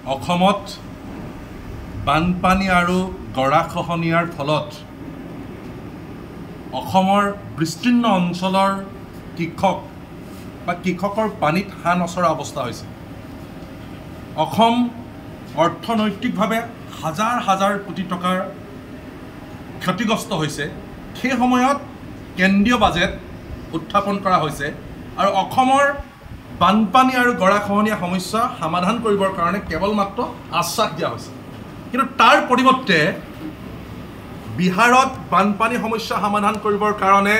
অসমত বানপানী আৰু গৰাখহনীয়াৰ ফলত অসমৰ বিস্তীৰ্ণ অঞ্চলৰ কৃষকৰ পানীত হাঁহ নচৰা অৱস্থা হৈছে। অসম অৰ্থনৈতিকভাৱে হাজাৰ হাজাৰ কোটি টকাৰ ক্ষতিগ্ৰস্ত হৈছে। সেই সময়ত কেন্দ্ৰীয় বাজেট উত্থাপন কৰা হৈছে আৰু অসমৰ বানপানী আৰু গৰাখহনীয়া সমস্যা সমাধান কৰিবৰ কাৰণে কেৱল মাত্ৰ আশ্বাস দিয়া হৈছে। কিন্তু তাৰ পৰিৱৰ্তে বিহাৰত বানপানী সমস্যা সমাধান কৰিবৰ কাৰণে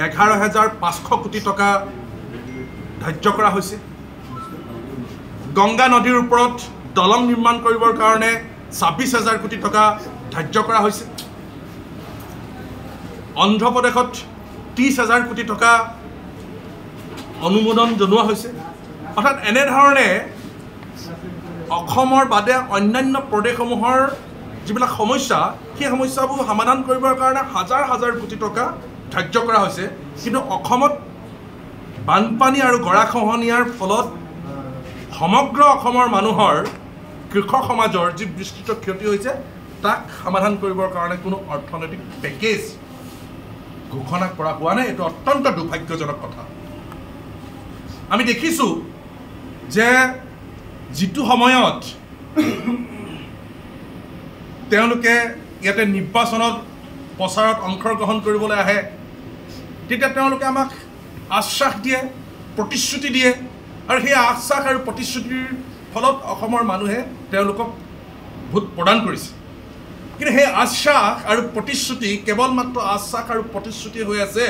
11,500 কোটি টকা ধাৰ্য কৰা হৈছে। গংগা নদীৰ ওপৰত দলং নিৰ্মাণ কৰিবৰ কাৰণে 26,000 কোটি টকা ধাৰ্য কৰা হৈছে। অন্ধ্ৰপ্ৰদেশত 30,000 কোটি টকা অনুমোদন জনোৱা হৈছে। অৰ্থাৎ এনেধৰণে অসমৰ বাদে অন্যান্য প্ৰদেশসমূহৰ যিবিলাক সমস্যা, সেই সমস্যাবোৰ সমাধান কৰিবৰ কাৰণে হাজাৰ হাজাৰ কোটি টকা ধাৰ্য কৰা হৈছে। কিন্তু অসমত বানপানী আৰু গৰাখহনীয়াৰ ফলত সমগ্ৰ অসমৰ মানুহৰ কৃষক সমাজৰ যি বিস্তৃত ক্ষতি হৈছে, তাক সমাধান কৰিবৰ কাৰণে কোনো অৰ্থনৈতিক পেকেজ ঘোষণা কৰা হোৱা নাই। এইটো অত্যন্ত দুৰ্ভাগ্যজনক কথা। আমি দেখিছোঁ যে যিটো সময়ত তেওঁলোকে ইয়াতে নিৰ্বাচনত প্ৰচাৰত অংশগ্ৰহণ কৰিবলৈ আহে, তেতিয়া তেওঁলোকে আমাক আশ্বাস দিয়ে, প্ৰতিশ্ৰুতি দিয়ে, আৰু সেই আশ্বাস আৰু প্ৰতিশ্ৰুতিৰ ফলত অসমৰ মানুহে তেওঁলোকক ভোট প্ৰদান কৰিছে। কিন্তু সেই আশ্বাস আৰু প্ৰতিশ্ৰুতি কেৱল মাত্ৰ আশ্বাস আৰু প্ৰতিশ্ৰুতি হৈ আছে,